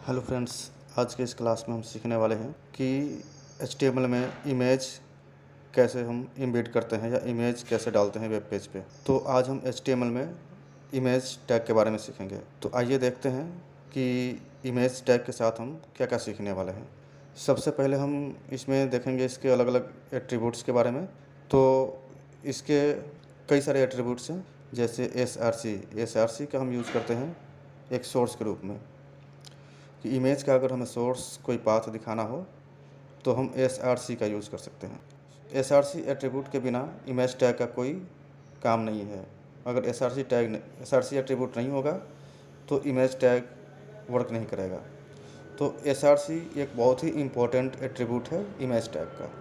Hello friends, आज के इस क्लास में हम सीखने वाले हैं कि HTML में इमेज कैसे हम इम्बेड करते हैं या इमेज कैसे डालते हैं वेब पेज पे। तो आज हम HTML में इमेज टैग के बारे में सीखेंगे। तो आइए देखते हैं कि इमेज टैग के साथ हम क्या क्या सीखने वाले हैं। सबसे पहले हम इसमें देखेंगे इसके अलग अलग एट्रीब्यूट्स के बारे में। तो इसके कई सारे एट्रीब्यूट्स हैं, जैसे SRC का हम यूज़ करते हैं एक सोर्स के रूप में कि इमेज का अगर हमें सोर्स कोई पाथ दिखाना हो तो हम SRC का यूज़ कर सकते हैं। SRC एट्रीब्यूट के बिना इमेज टैग का कोई काम नहीं है। अगर SRC एट्रीब्यूट नहीं होगा तो इमेज टैग वर्क नहीं करेगा। तो SRC एक बहुत ही इम्पोर्टेंट एट्रीब्यूट है इमेज टैग का।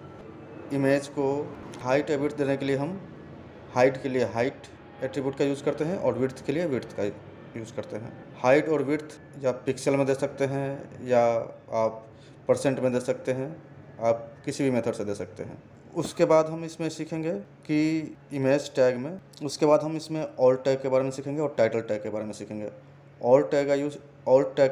इमेज को हाइट या विड्थ देने के लिए हम हाइट के लिए हाइट एट्रीब्यूट का यूज़ करते हैं और विड्थ के लिए विड्थ का यूज़ करते हैं। हाइट और विड्थ या पिक्सल में दे सकते हैं या आप परसेंट में दे सकते हैं, आप किसी भी मेथड से दे सकते हैं। उसके बाद हम इसमें सीखेंगे कि इमेज टैग में उसके बाद हम इसमें ऑल्ट टैग के बारे में सीखेंगे और टाइटल टैग के बारे में सीखेंगे। ऑल्ट टैग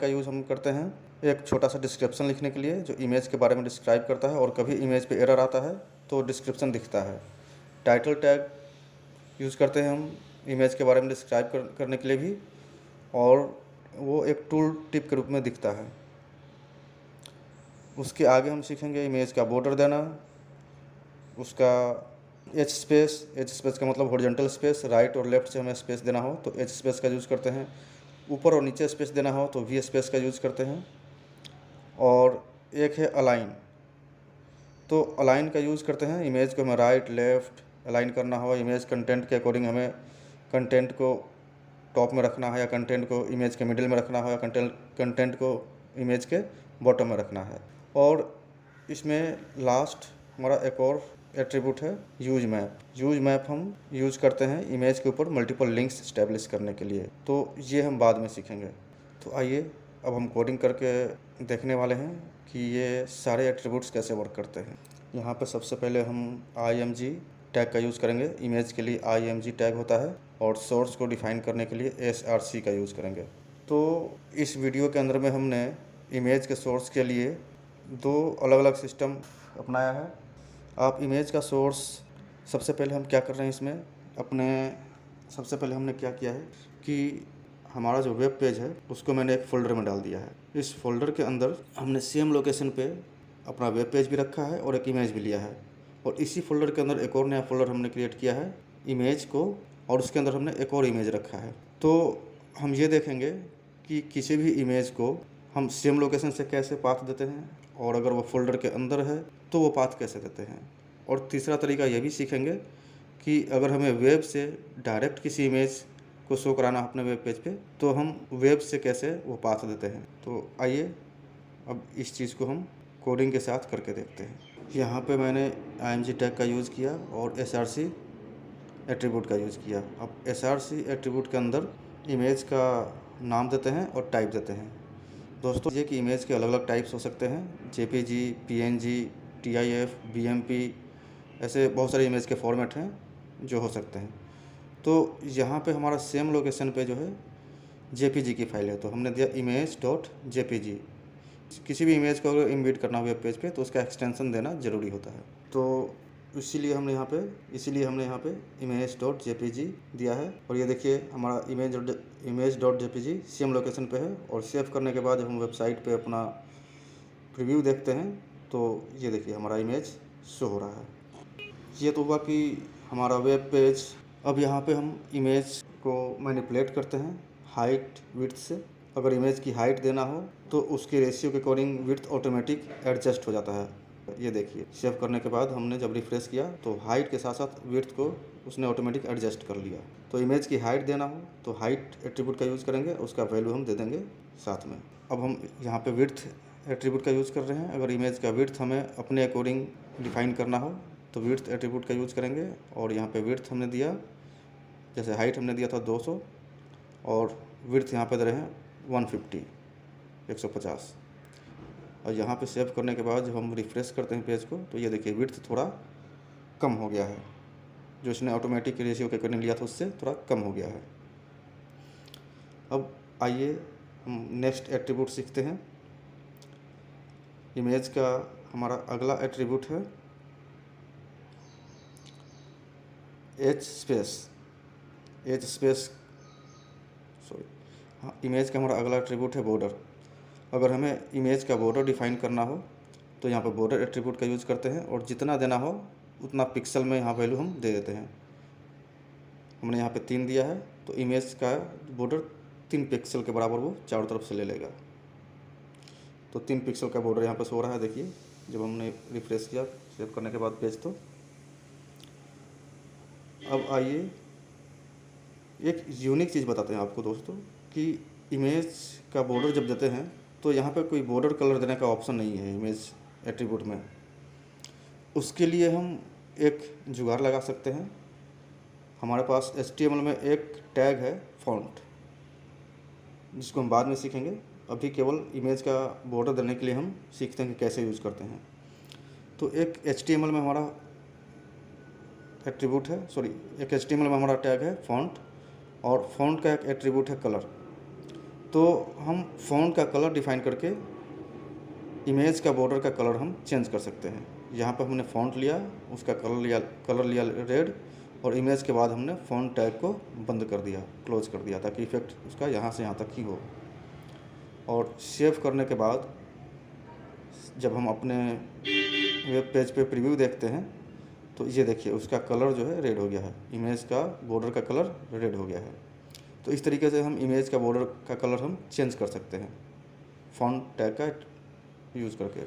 का यूज़ हम करते हैं एक छोटा सा डिस्क्रिप्शन लिखने के लिए जो इमेज के बारे में डिस्क्राइब करता है, और कभी इमेज पे एरर आता है तो डिस्क्रिप्शन दिखता है। टाइटल टैग यूज़ करते हैं हम इमेज के बारे में डिस्क्राइब करने के लिए भी, और वो एक टूल टिप के रूप में दिखता है। उसके आगे हम सीखेंगे इमेज का बॉर्डर देना, उसका एच स्पेस का मतलब हॉरिजॉन्टल स्पेस, राइट और लेफ़्ट से हमें स्पेस देना हो तो एच स्पेस का यूज़ करते हैं, ऊपर और नीचे स्पेस देना हो तो वी स्पेस का यूज़ करते हैं। और एक है अलाइन, तो अलाइन का यूज़ करते हैं इमेज को हमें राइट लेफ़्ट अलाइन करना हो, इमेज कंटेंट के अकॉर्डिंग हमें कंटेंट को टॉप में रखना है या कंटेंट को इमेज के मिडिल में रखना हो या कंटेंट को इमेज के बॉटम में रखना है। और इसमें लास्ट हमारा एक और एट्रीब्यूट है यूज मैप हम यूज़ करते हैं इमेज के ऊपर मल्टीपल लिंक्स इस्टेब्लिश करने के लिए। तो ये हम बाद में सीखेंगे। तो आइए अब हम कोडिंग करके देखने वाले हैं कि ये सारे एट्रीब्यूट्स कैसे वर्क करते हैं। यहाँ पे सबसे पहले हम img टैग का यूज़ करेंगे। इमेज के लिए img टैग होता है और सोर्स को डिफ़ाइन करने के लिए SRC का यूज़ करेंगे। तो इस वीडियो के अंदर में हमने इमेज के सोर्स के लिए दो अलग अलग सिस्टम अपनाया है। आप इमेज का सोर्स सबसे पहले हम क्या कर रहे हैं इसमें सबसे पहले हमने क्या किया है कि हमारा जो वेब पेज है उसको मैंने एक फ़ोल्डर में डाल दिया है। इस फोल्डर के अंदर हमने सेम लोकेशन पे अपना वेब पेज भी रखा है और एक इमेज भी लिया है, और इसी फोल्डर के अंदर एक और नया फोल्डर हमने क्रिएट किया है इमेज को, और उसके अंदर हमने एक और इमेज रखा है। तो हम ये देखेंगे कि किसी भी इमेज को हम सेम लोकेशन से कैसे पाथ देते हैं, और अगर वो फोल्डर के अंदर है तो वो पाथ कैसे देते हैं। और तीसरा तरीका ये भी सीखेंगे कि अगर हमें वेब से डायरेक्ट किसी इमेज को शो कराना अपने वेब पेज पे तो हम वेब से कैसे वो पाथ देते हैं। तो आइए अब इस चीज़ को हम कोडिंग के साथ करके देखते हैं। यहाँ पे मैंने img टैग का यूज़ किया और SRC एट्रीब्यूट का यूज़ किया। अब SRC एट्रीब्यूट के अंदर इमेज का नाम देते हैं और टाइप देते हैं। दोस्तों, ये कि इमेज के अलग अलग टाइप्स हो सकते हैं, JPG, PNG, TIF, BMP, ऐसे बहुत सारे इमेज के फॉर्मेट हैं जो हो सकते हैं। तो यहाँ पे हमारा सेम लोकेशन पे जो है JPG की फाइल है, तो हमने दिया image.jpg। किसी भी इमेज को अगर इम्बेड करना हो वेब पेज पे तो उसका एक्सटेंशन देना ज़रूरी होता है। तो इसीलिए हमने यहाँ पे image.jpg दिया है। और ये देखिए हमारा image.jpg सेम लोकेशन पे है, और सेव करने के बाद जब हम वेबसाइट पे अपना प्रीव्यू देखते हैं तो ये देखिए हमारा इमेज शो हो रहा है। ये तो हुआ कि हमारा वेब पेज। अब यहाँ पे हम इमेज को मैनिपुलेट करते हैं हाइट विड्थ से। अगर इमेज की हाइट देना हो तो उसके रेशियो के अकॉर्डिंग विड्थ ऑटोमेटिक एडजस्ट हो जाता है। ये देखिए सेव करने के बाद हमने जब रिफ्रेश किया तो हाइट के साथ साथ विड्थ को उसने ऑटोमेटिक एडजस्ट कर लिया। तो इमेज की हाइट देना हो तो हाइट एट्रीब्यूट का यूज़ करेंगे, उसका वैल्यू हम दे देंगे साथ में। अब हम यहाँ पे विड्थ एट्रीब्यूट का यूज़ कर रहे हैं। अगर इमेज का विड्थ हमें अपने अकॉर्डिंग डिफ़ाइन करना हो तो विड्थ एट्रीब्यूट का यूज़ करेंगे, और यहाँ पे विड्थ हमने दिया, जैसे हाइट हमने दिया था 200 और विड्थ यहाँ पे दे रहे हैं 150। और यहाँ पे सेव करने के बाद जब हम रिफ़्रेश करते हैं पेज को तो ये देखिए विड्थ थोड़ा कम हो गया है, जो इसने ऑटोमेटिक रेशियो के अकॉर्डिंग लिया था उससे थोड़ा कम हो गया है। अब आइए हम नेक्स्ट एट्रीब्यूट सीखते हैं। इमेज का हमारा अगला एट्रीब्यूट है एच स्पेस सॉरी हाँ, इमेज का हमारा अगला एट्रीब्यूट है बॉर्डर। अगर हमें इमेज का बॉर्डर डिफाइन करना हो तो यहाँ पर बॉर्डर एट्रीब्यूट का यूज़ करते हैं और जितना देना हो उतना पिक्सल में यहाँ वैल्यू हम दे देते हैं। हमने यहाँ पे 3 दिया है तो इमेज का बॉर्डर 3 पिक्सल के बराबर वो चारों तरफ से ले लेगा। तो 3 पिक्सल का बॉर्डर यहाँ पे सो रहा है। देखिए जब हमने रिफ्रेश किया सेव करने के बाद पेज, तो अब आइए एक यूनिक चीज़ बताते हैं आपको दोस्तों कि इमेज का बॉर्डर जब देते हैं तो यहाँ पे कोई बॉर्डर कलर देने का ऑप्शन नहीं है इमेज एट्रीब्यूट में। उसके लिए हम एक जुगाड़ लगा सकते हैं। हमारे पास HTML में एक टैग है फॉन्ट, जिसको हम बाद में सीखेंगे। अभी केवल इमेज का बॉर्डर देने के लिए हम सीखते हैं कि कैसे यूज़ करते हैं। तो एक HTML में हमारा एट्रीब्यूट है एक HTML में हमारा टैग है फॉन्ट और फॉन्ट का एक एट्रीब्यूट है कलर। तो हम फॉन्ट का कलर डिफाइन करके इमेज का बॉर्डर का कलर हम चेंज कर सकते हैं। यहाँ पर हमने फॉन्ट लिया, उसका कलर लिया रेड, और इमेज के बाद हमने फॉन्ट टैग को बंद कर दिया, क्लोज कर दिया, ताकि इफेक्ट उसका यहाँ से यहाँ तक ही हो। और सेव करने के बाद जब हम अपने वेब पेज पे प्रीव्यू देखते हैं तो ये देखिए उसका कलर जो है रेड हो गया है, इमेज का बॉर्डर का कलर रेड हो गया है। तो इस तरीके से हम इमेज का बॉर्डर का कलर हम चेंज कर सकते हैं फॉन्ट टैग का यूज़ करके।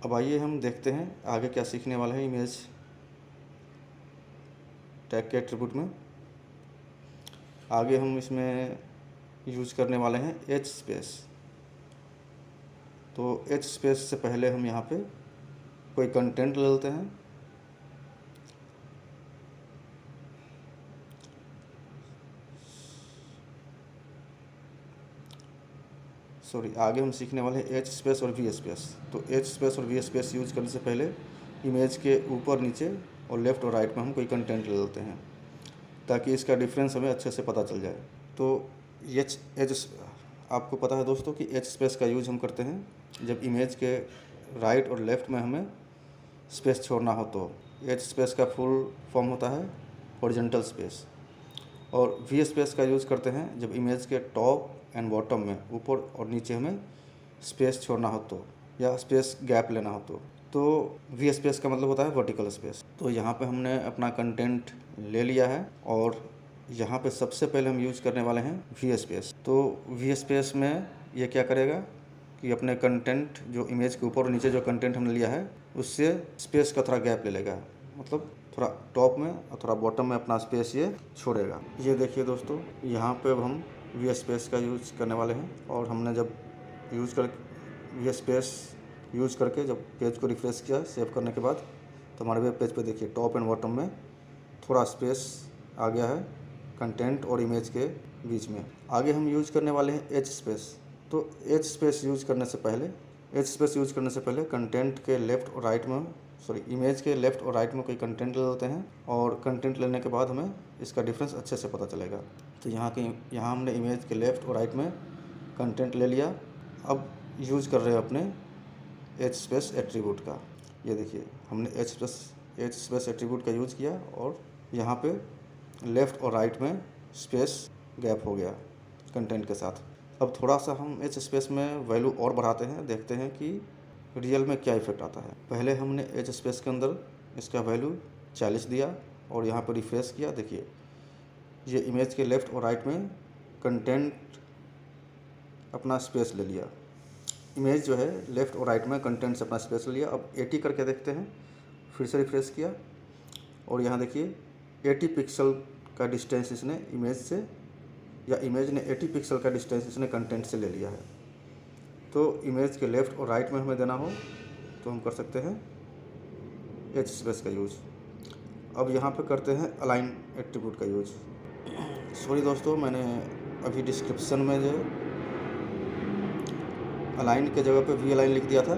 अब आइए हम देखते हैं आगे क्या सीखने वाले हैं इमेज टैग के एट्रीब्यूट में। आगे हम इसमें यूज़ करने वाले हैं एच स्पेस। तो एच स्पेस से पहले हम यहाँ पे कोई कंटेंट ले लेते हैं। आगे हम सीखने वाले हैं एच स्पेस और वी स्पेस। तो एच स्पेस और वी स्पेस यूज़ करने से पहले इमेज के ऊपर नीचे और लेफ़्ट और राइट में हम कोई कंटेंट ले लेते हैं, ताकि इसका डिफरेंस हमें अच्छे से पता चल जाए। तो एच आपको पता है दोस्तों कि एच स्पेस का यूज़ हम करते हैं जब इमेज के राइट और लेफ़्ट में हमें स्पेस छोड़ना हो। तो एच स्पेस का फुल फॉर्म होता है हॉरिजॉन्टल स्पेस। और वी स्पेस का यूज़ करते हैं जब इमेज के टॉप एंड बॉटम में ऊपर और नीचे हमें स्पेस छोड़ना हो तो, या स्पेस गैप लेना हो तो वी स्पेस का मतलब होता है वर्टिकल स्पेस। तो यहाँ पे हमने अपना कंटेंट ले लिया है और यहाँ पे सबसे पहले हम यूज़ करने वाले हैं वी स्पेस। तो वी स्पेस में ये क्या करेगा कि अपने कंटेंट जो इमेज के ऊपर और नीचे जो कंटेंट हमने लिया है उससे स्पेस का थोड़ा गैप ले लेगा, मतलब थोड़ा टॉप में और थोड़ा बॉटम में अपना स्पेस ये छोड़ेगा। ये देखिए दोस्तों, यहाँ पे हम वी स्पेस का यूज़ करने वाले हैं। और हमने जब वी स्पेस यूज़ करके जब पेज को रिफ्रेश किया सेव करने के बाद, तो हमारे वेब पेज पे देखिए टॉप एंड बॉटम में थोड़ा स्पेस आ गया है कंटेंट और इमेज के बीच में। आगे हम यूज़ करने वाले हैं एच स्पेस। तो एच स्पेस यूज़ करने से पहले कंटेंट के लेफ़्ट और राइट में इमेज के लेफ़्ट और राइट में कोई कंटेंट ले लेते हैं, और कंटेंट लेने के बाद हमें इसका डिफरेंस अच्छे से पता चलेगा। तो यहाँ हमने इमेज के लेफ़्ट और राइट में कंटेंट ले लिया। अब यूज़ कर रहे हैं अपने एच स्पेस एट्रीब्यूट का। ये देखिए हमने एच स्पेस एट्रीब्यूट का यूज़ किया और यहाँ पे लेफ़्ट और राइट में स्पेस गैप हो गया कंटेंट के साथ। अब थोड़ा सा हम एच स्पेस में वैल्यू और बढ़ाते हैं, देखते हैं कि रियल में क्या इफेक्ट आता है। पहले हमने एच स्पेस के अंदर इसका वैल्यू 40 दिया और यहाँ पर रिफ्रेश किया। देखिए ये इमेज के लेफ़्ट और राइट में कंटेंट अपना स्पेस ले लिया। इमेज जो है लेफ़्ट और राइट में कंटेंट से अपना स्पेस ले लिया। अब 80 करके देखते हैं, फिर से रिफ्रेश किया और यहाँ देखिए 80 पिक्सल का डिस्टेंस इसने इमेज से, या इमेज ने 80 पिक्सल का डिस्टेंस इसने कंटेंट से ले लिया है। तो इमेज के लेफ़्ट और राइट में हमें देना हो तो हम कर सकते हैं एच स्पेस का यूज़। अब यहाँ पे करते हैं अलाइन एट्रीब्यूट का यूज़। सॉरी दोस्तों, मैंने अभी डिस्क्रिप्शन में जो अलाइन के जगह पे वी अलाइन लिख दिया था,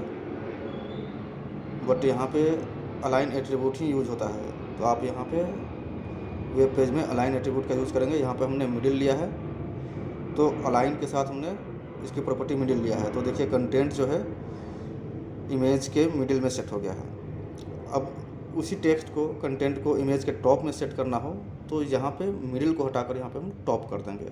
बट यहाँ पे अलाइन एट्रीब्यूट ही यूज़ होता है। तो आप यहाँ पे वेब पेज में अलाइन एट्रीब्यूट का यूज़ करेंगे। यहाँ पे हमने मिडिल लिया है, तो अलाइन के साथ हमने इसकी प्रॉपर्टी मिडिल लिया है, तो देखिए कंटेंट जो है इमेज के मिडिल में सेट हो गया है। अब उसी टेक्स्ट को, कंटेंट को इमेज के टॉप में सेट करना हो तो यहाँ पे मिडिल को हटाकर यहाँ पे हम टॉप कर देंगे।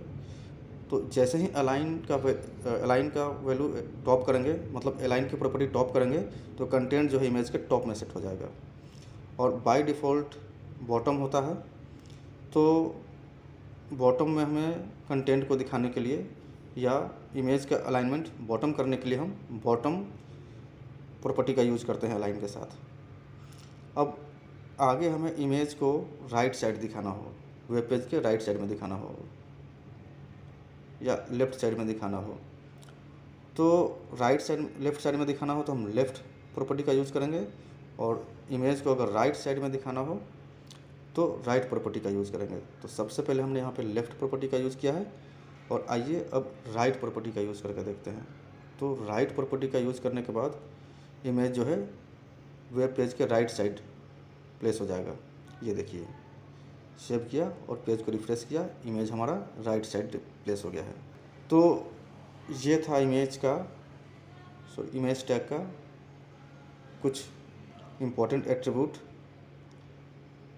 तो जैसे ही अलाइन का वैल्यू टॉप करेंगे, मतलब अलाइन की प्रॉपर्टी टॉप करेंगे, तो कंटेंट जो है इमेज के टॉप में सेट हो जाएगा। और बाय डिफ़ॉल्ट बॉटम होता है, तो बॉटम में हमें कंटेंट को दिखाने के लिए या इमेज का अलाइनमेंट बॉटम करने के लिए हम बॉटम प्रॉपर्टी का यूज़ करते हैं अलाइन के साथ। अब आगे हमें इमेज को राइट साइड दिखाना हो, वेब पेज के राइट साइड में दिखाना हो या लेफ़्ट साइड में दिखाना हो, तो लेफ़्ट साइड में दिखाना हो तो हम लेफ़्ट प्रॉपर्टी का यूज़ करेंगे, और इमेज को अगर राइट साइड में दिखाना हो तो राइट प्रॉपर्टी का यूज़ करेंगे। तो सबसे पहले हमने यहाँ पे लेफ़्ट प्रॉपर्टी का यूज़ किया है, और आइए अब राइट प्रॉपर्टी का यूज़ करके देखते हैं। तो राइट प्रॉपर्टी का यूज़ करने के बाद इमेज जो है वेब पेज के राइट साइड प्लेस हो जाएगा। ये देखिए, सेव किया और पेज को रिफ्रेश किया, इमेज हमारा राइट साइड प्लेस हो गया है। तो ये था इमेज टैग का कुछ इम्पोर्टेंट एट्रीब्यूट।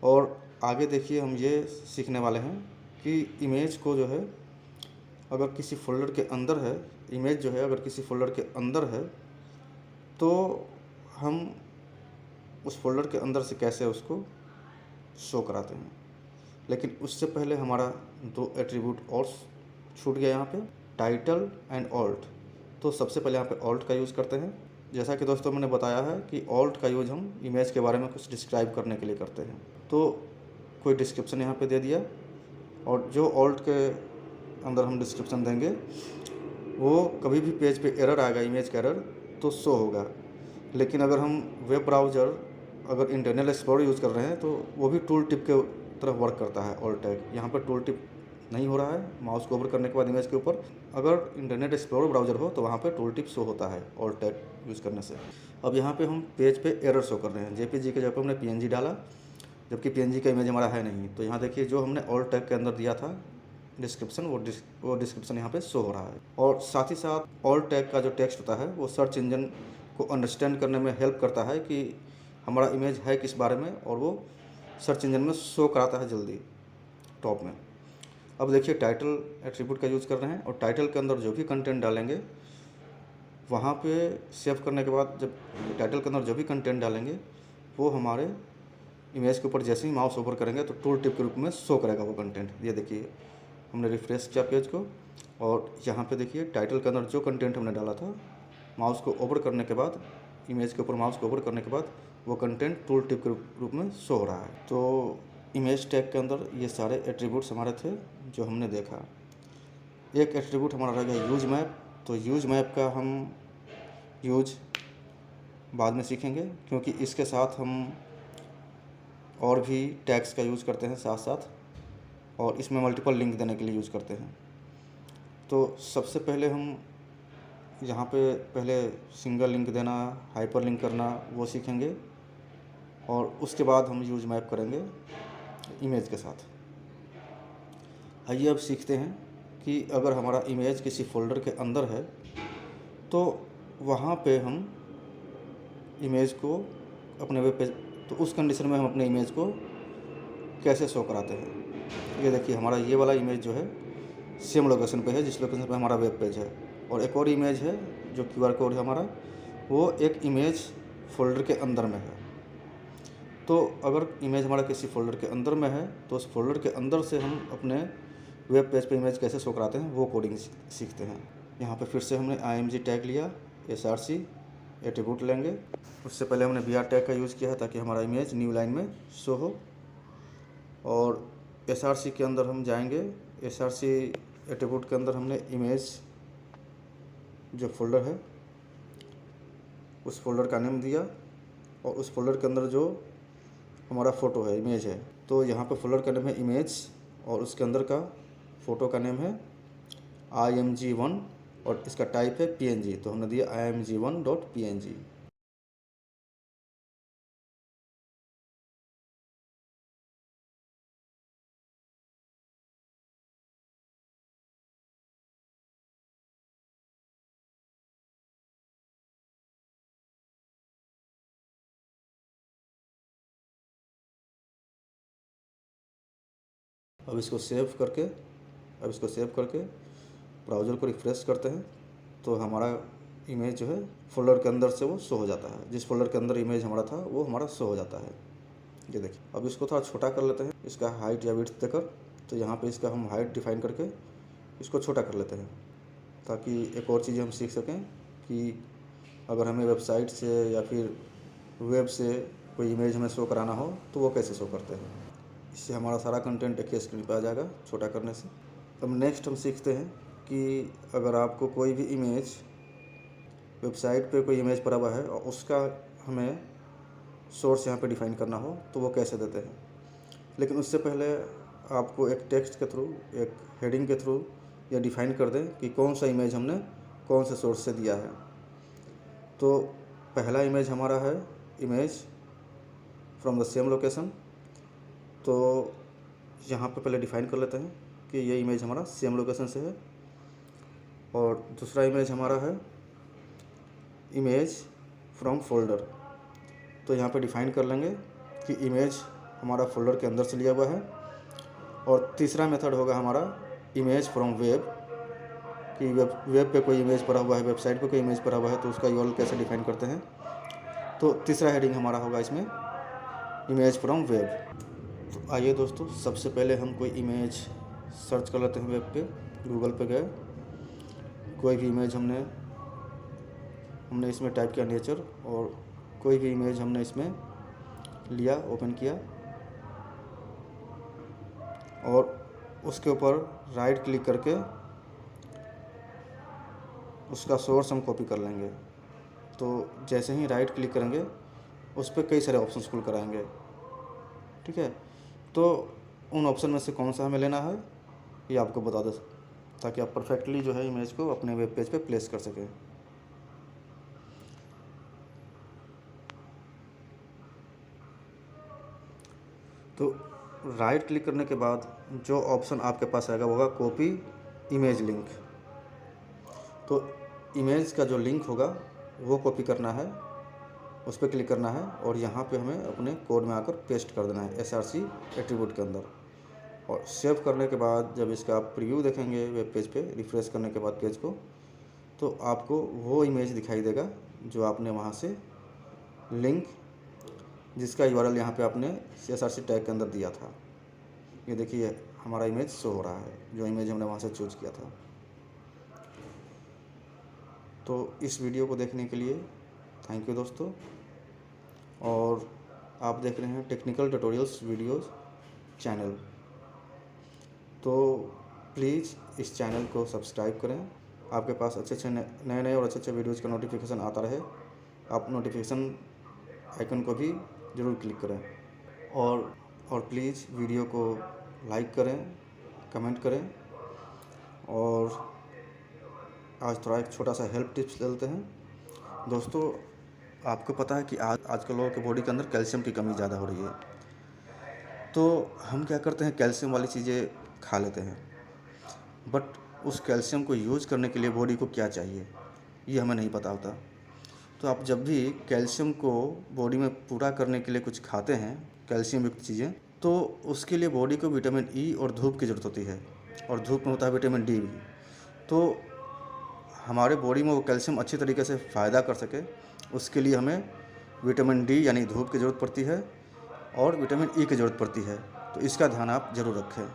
और आगे देखिए हम ये सीखने वाले हैं कि इमेज को जो है अगर किसी फ़ोल्डर के अंदर है, इमेज जो है अगर किसी फ़ोल्डर के अंदर है तो हम उस फ़ोल्डर के अंदर से कैसे उसको शो कराते हैं। लेकिन उससे पहले हमारा 2 एट्रीब्यूट और छूट गया यहाँ पे, टाइटल एंड ऑल्ट। तो सबसे पहले यहाँ पे ऑल्ट का यूज़ करते हैं। जैसा कि दोस्तों मैंने बताया है कि ऑल्ट का यूज़ हम इमेज के बारे में कुछ डिस्क्राइब करने के लिए करते हैं। तो कोई डिस्क्रिप्शन यहाँ पे दे दिया, और जो ऑल्ट के अंदर हम डिस्क्रिप्शन देंगे वो कभी भी पेज पे एरर आएगा, इमेज का एरर, तो शो होगा। लेकिन अगर हम वेब ब्राउज़र अगर इंटरनल एक्सप्लोरर यूज़ कर रहे हैं तो वो भी टूल टिप के तरफ वर्क करता है ऑल्ट टैग। यहाँ पर टूल टिप नहीं हो रहा है, माउस को ओवर करने के बाद इमेज के ऊपर अगर इंटरनेट एक्सप्लोरर ब्राउज़र हो तो वहाँ पे टूल टिप शो होता है ऑल्ट टैग यूज़ करने से। अब यहाँ पे हम पेज पे एरर शो कर रहे हैं, जेपीजी के जगह पे हमने पीएनजी डाला, जबकि पीएनजी का इमेज हमारा है नहीं। तो यहाँ देखिए जो हमने ऑल्ट टैग के अंदर दिया था डिस्क्रिप्शन, वो डिस्क्रिप्शन यहाँ पे शो हो रहा है। और साथ ही साथ ऑल्ट टैग का जो टेक्स्ट होता है वो सर्च इंजन को अंडरस्टैंड करने में हेल्प करता है कि हमारा इमेज है किस बारे में, और वो सर्च इंजन में शो कराता है जल्दी टॉप में। अब देखिए टाइटल एट्रीब्यूट का यूज़ कर रहे हैं, और टाइटल के अंदर जो भी कंटेंट डालेंगे वहाँ पे सेव करने के बाद जब टाइटल के अंदर जो भी कंटेंट डालेंगे वो हमारे इमेज के ऊपर जैसे ही माउस ओवर करेंगे तो टूल टिप के रूप में शो करेगा वो कंटेंट। ये देखिए हमने रिफ्रेश किया पेज को, और यहाँ पे देखिए टाइटल के अंदर जो कंटेंट हमने डाला था, माउस को ओवर करने के बाद, इमेज के ऊपर माउस को ओवर करने के बाद वो कंटेंट टूल टिप के रूप में शो हो रहा है। तो इमेज टैग के अंदर ये सारे एट्रीब्यूट्स हमारे थे जो हमने देखा। एक एट्रीब्यूट हमारा रह गया यूज मैप। तो यूज मैप का हम यूज बाद में सीखेंगे, क्योंकि इसके साथ हम और भी टैग्स का यूज़ करते हैं साथ साथ, और इसमें मल्टीपल लिंक देने के लिए यूज़ करते हैं। तो सबसे पहले हम यहाँ पे पहले सिंगल लिंक देना, हाइपर लिंक करना वो सीखेंगे, और उसके बाद हम यूज मैप करेंगे इमेज के साथ। आइए अब सीखते हैं कि अगर हमारा इमेज किसी फ़ोल्डर के अंदर है तो वहाँ पे हम इमेज को अपने वेब पेज, तो उस कंडीशन में हम अपने इमेज को कैसे शो कराते हैं। ये देखिए हमारा ये वाला इमेज जो है सेम लोकेशन पे है जिस लोकेशन पे हमारा वेब पेज है, और एक और इमेज है जो क्यूआर कोड है हमारा, वो एक इमेज फ़ोल्डर के अंदर में है। तो अगर इमेज हमारा किसी फ़ोल्डर के अंदर में है तो उस फ़ोल्डर के अंदर से हम अपने वेब पेज पे इमेज कैसे शो कराते हैं वो कोडिंग सीखते हैं। यहाँ पे फिर से हमने IMG टैग लिया, SRC एट्रीब्यूट लेंगे। उससे पहले हमने BR टैग का यूज़ किया है ताकि हमारा इमेज न्यू लाइन में शो हो, और SRC के अंदर हम जाएंगे। SRC एट्रीब्यूट के अंदर हमने इमेज जो फोल्डर है उस फोल्डर का नेम दिया, और उस फोल्डर के अंदर जो हमारा फ़ोटो है, इमेज है, तो यहाँ पे फोल्डर का नेम है इमेज, और उसके अंदर का फ़ोटो का नेम है IMG1, और इसका टाइप है PNG, तो हमने दिया img1.png। अब इसको सेव करके ब्राउज़र को रिफ़्रेश करते हैं तो हमारा इमेज जो है फ़ोल्डर के अंदर से वो शो हो जाता है। जिस फ़ोल्डर के अंदर इमेज हमारा था वो हमारा शो हो जाता है। ये देखिए, अब इसको थोड़ा छोटा कर लेते हैं, इसका हाइट या विड्थ देकर। तो यहाँ पे इसका हम हाइट डिफ़ाइन करके इसको छोटा कर लेते हैं, ताकि एक और चीज़ हम सीख सकें कि अगर हमें वेबसाइट से या फिर वेब से कोई इमेज हमें शो कराना हो तो वो कैसे शो करते हैं। इससे हमारा सारा कंटेंट एक ही स्क्रीन पर आ जाएगा छोटा करने से। अब नेक्स्ट हम सीखते हैं कि अगर आपको कोई भी इमेज वेबसाइट पे कोई इमेज पड़ा हुआ है और उसका हमें सोर्स यहाँ पे डिफ़ाइन करना हो तो वो कैसे देते हैं। लेकिन उससे पहले आपको एक टेक्स्ट के थ्रू, एक हेडिंग के थ्रू या डिफ़ाइन कर दें कि कौन सा इमेज हमने कौन से सोर्स से दिया है। तो पहला इमेज हमारा है image from the same location. तो यहाँ पे पहले डिफ़ाइन कर लेते हैं कि ये इमेज हमारा सेम लोकेशन से है। और दूसरा इमेज हमारा है इमेज फ्रॉम फोल्डर। तो यहाँ पे डिफ़ाइन कर लेंगे कि इमेज हमारा फोल्डर के अंदर से लिया हुआ है। और तीसरा मेथड होगा हमारा इमेज फ्रॉम वेब, कि वेब पे कोई इमेज पड़ा हुआ है, वेबसाइट पे कोई इमेज पड़ा हुआ है तो उसका यूआरएल कैसे डिफ़ाइन करते हैं। तो तीसरा हेडिंग हमारा होगा इसमें इमेज फ्रॉम वेब। तो आइए दोस्तों, सबसे पहले हम कोई इमेज सर्च कर लेते हैं वेब पे। गूगल पे गए, कोई भी इमेज हमने इसमें टाइप किया नेचर, और कोई भी इमेज हमने इसमें लिया, ओपन किया और उसके ऊपर राइट क्लिक करके उसका सोर्स हम कॉपी कर लेंगे। तो जैसे ही राइट क्लिक करेंगे उस पर कई सारे ऑप्शंस खुल कर आएंगे, ठीक है। तो उन ऑप्शन में से कौन सा हमें लेना है ये आपको बता दो, ताकि आप परफेक्टली जो है इमेज को अपने वेब पेज पे प्लेस कर सकें। तो राइट क्लिक करने के बाद जो ऑप्शन आपके पास आएगा वो होगा कॉपी इमेज लिंक। तो इमेज का जो लिंक होगा वो कॉपी करना है, उस पर क्लिक करना है और यहाँ पे हमें अपने कोड में आकर पेस्ट कर देना है src एट्रीब्यूट के अंदर। और सेव करने के बाद जब इसका आप प्रीव्यू देखेंगे वेब पेज पे, रिफ़्रेश करने के बाद पेज को, तो आपको वो इमेज दिखाई देगा जो आपने वहाँ से लिंक, जिसका यूआरएल यहाँ पे आपने src टैग के अंदर दिया था। ये देखिए हमारा इमेज शो हो रहा है, जो इमेज हमने वहाँ से चूज़ किया था। तो इस वीडियो को देखने के लिए थैंक यू दोस्तों। और आप देख रहे हैं टेक्निकल ट्यूटोरियल्स वीडियोस चैनल। तो प्लीज़ इस चैनल को सब्सक्राइब करें, आपके पास अच्छे नए और अच्छे वीडियोज़ का नोटिफिकेशन आता रहे। आप नोटिफिकेशन आइकन को भी ज़रूर क्लिक करें और प्लीज़ वीडियो को लाइक करें, कमेंट करें। और आज थोड़ा एक छोटा सा हेल्प टिप्स लेते हैं दोस्तों। आपको पता है कि आजकल लोगों के बॉडी के अंदर कैल्शियम की कमी ज़्यादा हो रही है। तो हम क्या करते हैं, कैल्शियम वाली चीज़ें खा लेते हैं, बट उस कैल्शियम को यूज़ करने के लिए बॉडी को क्या चाहिए ये हमें नहीं पता होता। तो आप जब भी कैल्शियम को बॉडी में पूरा करने के लिए कुछ खाते हैं, कैल्शियम युक्त चीज़ें, तो उसके लिए बॉडी को विटामिन ई और धूप की ज़रूरत होती है, और धूप में होता है विटामिन डी भी। तो हमारे बॉडी में वो कैल्शियम अच्छी तरीके से फ़ायदा कर सके, उसके लिए हमें विटामिन डी यानी धूप की ज़रूरत पड़ती है और विटामिन ई की ज़रूरत पड़ती है। तो इसका ध्यान आप ज़रूर रखें।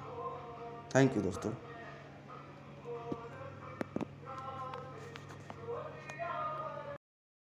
थैंक यू दोस्तों।